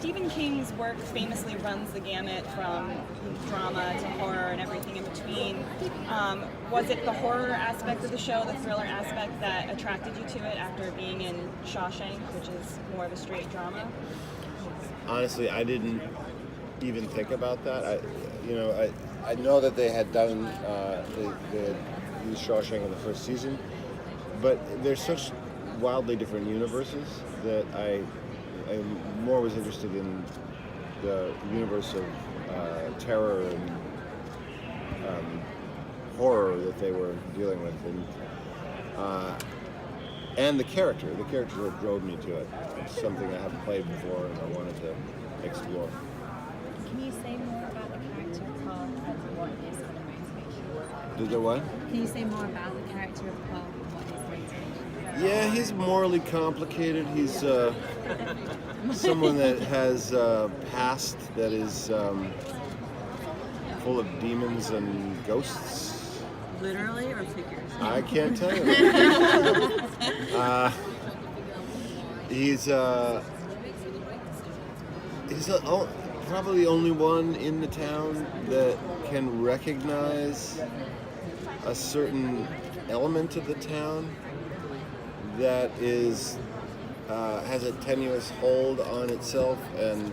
Stephen King's work famously runs the gamut from drama to horror and everything in between. Was it the horror aspect of the show, the thriller aspect, that attracted you to it after being in Shawshank, which is more of a straight drama? Honestly, I didn't even think about that. I know that they had done the Shawshank in the first season, but they're such wildly different universes that I more was interested in the universe of terror and horror that they were dealing with, and the character. The character that drove me to it. It's something I haven't played before and I wanted to explore. Can you say more about the character of Paul and what is the motivation? Did the what? Can you say more about the character of Paul and what is motivation? Yeah, he's morally complicated. He's someone that has a past that is full of demons and ghosts. Literally or figures? I can't tell you. He's probably the only one in the town that can recognize a certain element of the town that is has a tenuous hold on itself and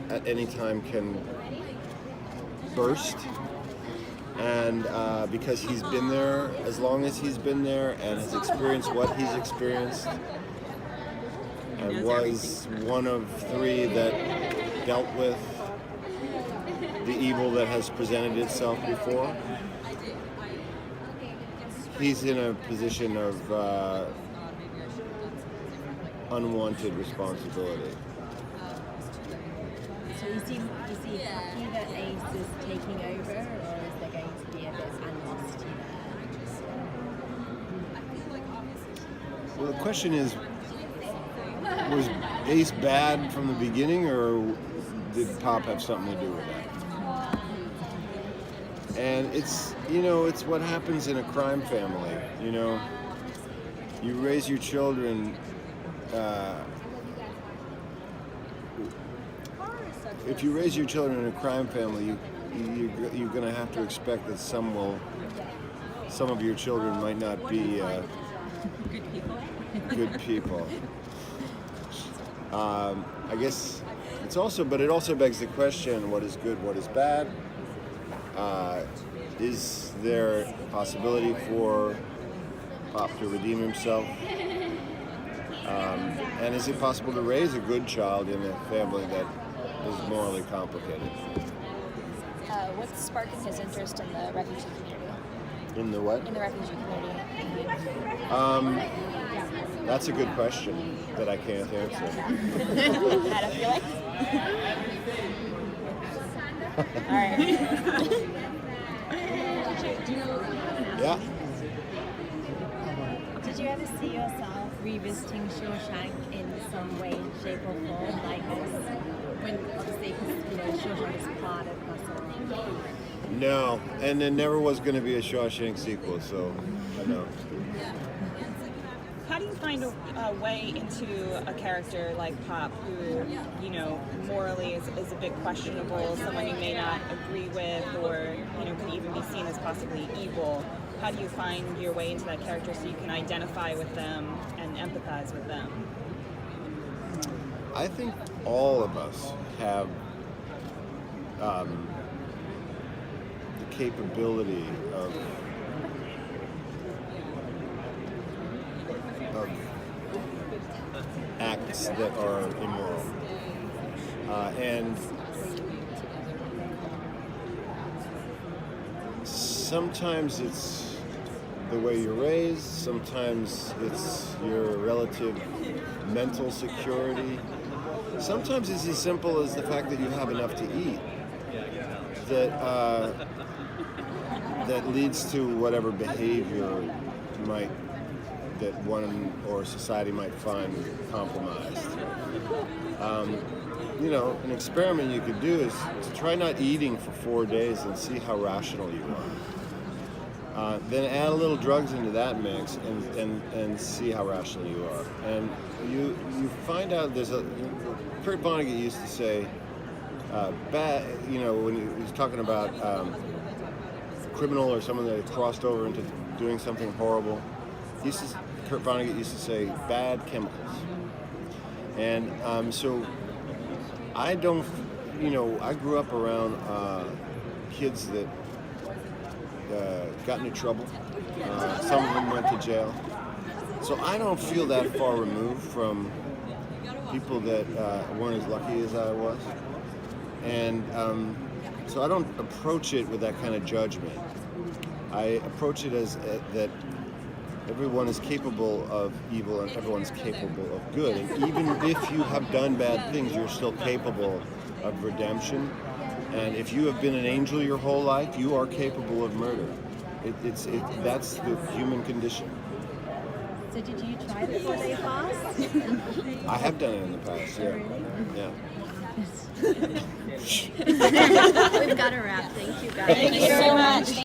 at any time can burst. And because he's been there as long as he's been there and has experienced what he's experienced and was one of three that dealt with the evil that has presented itself before, he's in a position of unwanted responsibility. So is he happy that Ace is taking over, or is there going to be a bit of animosity there? Well, the question is, was Ace bad from the beginning, or did Pop have something to do with that? And it's what happens in a crime family. You raise your children. If you raise your children in a crime family, you're going to have to expect that some of your children might not be good people. I guess it also begs the question: what is good? What is bad? Is there a possibility for Pop to redeem himself? And is it possible to raise a good child in a family that is morally complicated? What's sparking his interest in the refugee community? In the what? In the refugee community. That's a good question that I can't answer. How do you feel like? All right. Yeah. Did you ever see yourself revisiting Shawshank in some way, shape, or form like this? When obviously, because Shawshank is part of Russell. No, and there never was going to be a Shawshank sequel, so I know. How do you find a way into a character like Pop, who, morally is a bit questionable, someone you may not agree with, or, could even be seen as possibly evil? How do you find your way into that character so you can identify with them and empathize with them? I think all of us have the capability of acts that are immoral. And sometimes it's the way you're raised, sometimes it's your relative mental security, sometimes it's as simple as the fact that you have enough to eat that leads to whatever behavior that one or society might find compromised. An experiment you could do is to try not eating for 4 days and see how rational you are. Then add a little drugs into that mix and see how rational you are. And you find out there's Kurt Vonnegut used to say, bad. You know, when he was talking about a criminal or someone that had crossed over into doing something horrible, Kurt Vonnegut used to say, bad chemicals. And so I don't, you know, I grew up around kids that got into trouble. Some of them went to jail. So I don't feel that far removed from people that weren't as lucky as I was. And so I don't approach it with that kind of judgment. I approach it as that everyone is capable of evil and everyone's capable of good. And even if you have done bad things, you're still capable of redemption. And if you have been an angel your whole life, you are capable of murder. That's the human condition. So did you try the 4-day fast? I have done it in the past, yeah. Yeah. We've got a wrap. Thank you guys. Thank you so much.